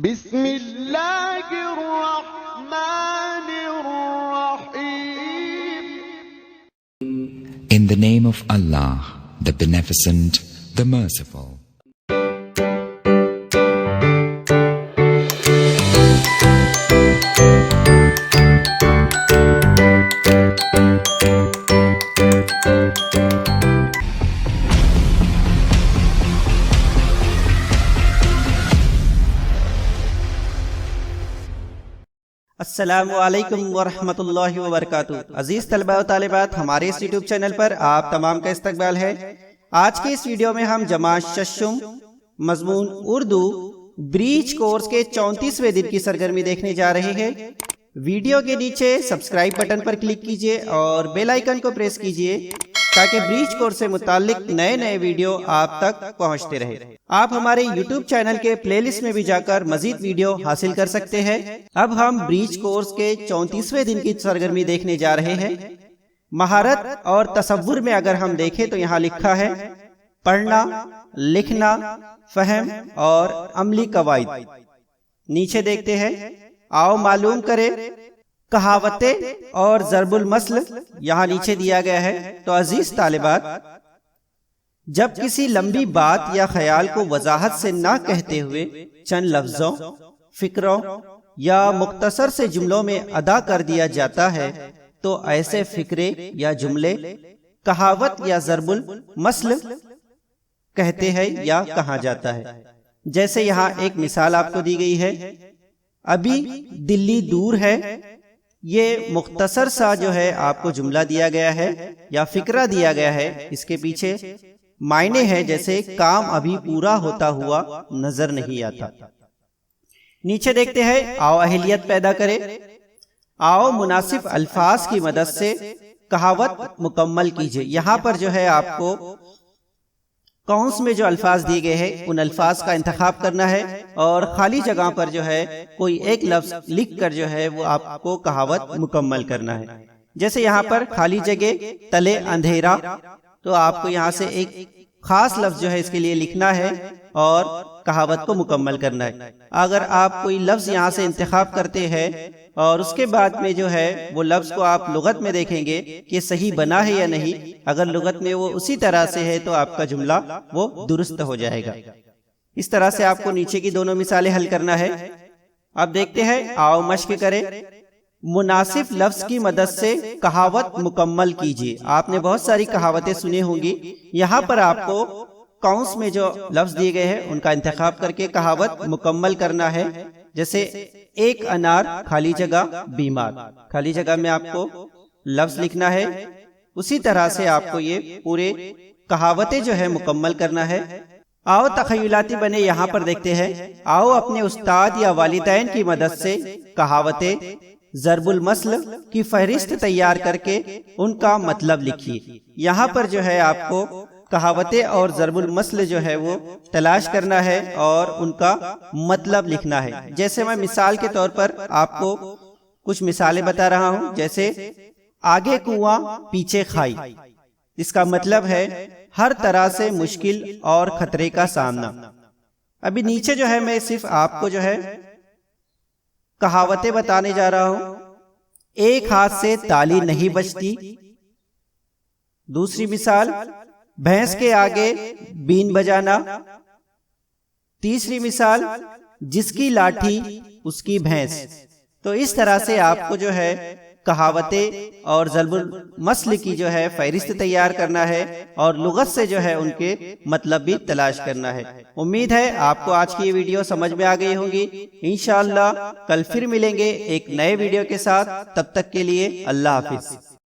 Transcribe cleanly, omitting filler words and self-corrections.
بسم اللہ الرحمن الرحیم. In the name of Allah, the Beneficent, the Merciful. السلام علیکم ورحمۃ اللہ وبرکاتہ. عزیز طلباء و طالبات، ہمارے اس یوٹیوب چینل پر آپ تمام کا استقبال ہے. آج کے اس ویڈیو میں ہم جماعت ششم مضمون اردو بریج کورس کے 34ویں دن کی سرگرمی دیکھنے جا رہے ہیں. ویڈیو کے نیچے سبسکرائب بٹن پر کلک کیجئے اور بیل آئیکن کو پریس کیجئے تاکہ بریج کورس سے متعلق نئے ویڈیو آپ تک پہنچتے رہے. آپ ہمارے یوٹیوب چینل کے پلے لسٹ میں بھی جا کر مزید ویڈیو حاصل کر سکتے ہیں. اب ہم بریج کورس کے 34ویں دن کی سرگرمی دیکھنے جا رہے ہیں. مہارت اور تصور میں اگر ہم دیکھیں تو یہاں لکھا ہے پڑھنا، لکھنا، فہم اور عملی قواعد. نیچے دیکھتے ہیں، آؤ معلوم کریں کہاوتیں اور ضرب المثل. یہاں نیچے دیا گیا ہے. تو عزیز طالبات، جب کسی لمبی بات یا خیال کو وضاحت سے نہ کہتے ہوئے چند لفظوں، فکروں یا مختصر سے جملوں میں ادا کر دیا جاتا ہے تو ایسے فکرے یا جملے کہاوت یا ضرب المثل کہتے ہیں یا کہا جاتا ہے. جیسے یہاں ایک مثال آپ کو دی گئی ہے، ابھی دلی دور ہے. یہ مختصر سا جو ہے آپ کو جملہ دیا گیا ہے یا فکرہ دیا گیا ہے. اس کے پیچھے معنی ہے جیسے کام ابھی پورا ہوتا ہوا نظر نہیں آتا. نیچے دیکھتے ہیں، آؤ اہلیت پیدا کرے. آؤ مناسب الفاظ کی مدد سے کہاوت مکمل کیجئے. یہاں پر جو ہے آپ کو قوس میں جو الفاظ دیے گئے ہیں ان الفاظ کا انتخاب کرنا ہے اور خالی جگہ پر جو ہے کوئی ایک لفظ لکھ کر جو ہے وہ آپ کو کہاوت مکمل کرنا ہے. جیسے یہاں پر خالی جگہ تلے اندھیرا، تو آپ کو یہاں سے ایک خاص لفظ جو ہے اس کے لیے لکھنا ہے اور کہاوت کو مکمل کرنا ہے. اگر آپ کوئی لفظ یہاں سے انتخاب کرتے ہیں اور اس کے بعد میں جو ہے وہ لفظ کو آپ لغت میں دیکھیں گے کہ صحیح بنا ہے یا نہیں. اگر لغت میں وہ اسی طرح سے ہے تو آپ کا جملہ وہ درست ہو جائے گا. اس طرح سے آپ کو نیچے کی دونوں مثالیں حل کرنا ہے. اب دیکھتے ہیں، آؤ مشق کریں. مناسب لفظ کی مدد سے کہاوت مکمل کیجیے. آپ نے بہت ساری کہاوتیں سنی ہوں گی. یہاں پر آپ کو قوس میں جو لفظ دیے گئے ہیں ان کا انتخاب کر کے کہاوت مکمل کرنا ہے. جیسے ایک انار خالی جگہ بیمار، خالی جگہ میں آپ کو لفظ لکھنا ہے. اسی طرح سے آپ کو یہ پورے کہاوتیں جو ہے مکمل کرنا ہے. آؤ تخیلاتی بنے. یہاں پر دیکھتے ہیں، آؤ اپنے استاد یا والدین کی مدد سے کہاوتیں ضرب المثل کی فہرست تیار کر کے ان کا مطلب لکھیے. یہاں پر جو ہے آپ کو کہاوتیں اور ضرب المثل جو ہے وہ تلاش کرنا ہے اور ان کا مطلب لکھنا ہے. جیسے میں مثال کے طور پر آپ کو کچھ مثالیں بتا رہا ہوں. جیسے آگے کنواں پیچھے کھائی، اس کا مطلب ہے ہر طرح سے مشکل اور خطرے کا سامنا. ابھی نیچے جو ہے میں صرف آپ کو جو ہے کہاوتیں بتانے جا رہا ہوں. ایک ہاتھ سے تالی نہیں بجتی. دوسری مثال، بھینس کے آگے بین بجانا. تیسری مثال، جس کی لاٹھی اس کی بھینس. تو اس طرح سے آپ کو جو ہے کہاوتیں اور ضرب المثل کی جو ہے فہرست تیار کرنا ہے اور لغت سے جو ہے ان کے مطلب بھی تلاش کرنا ہے. امید ہے آپ کو آج کی یہ ویڈیو سمجھ میں آ گئی ہوگی. انشاءاللہ کل پھر ملیں گے ایک نئے ویڈیو کے ساتھ. تب تک کے لیے اللہ حافظ.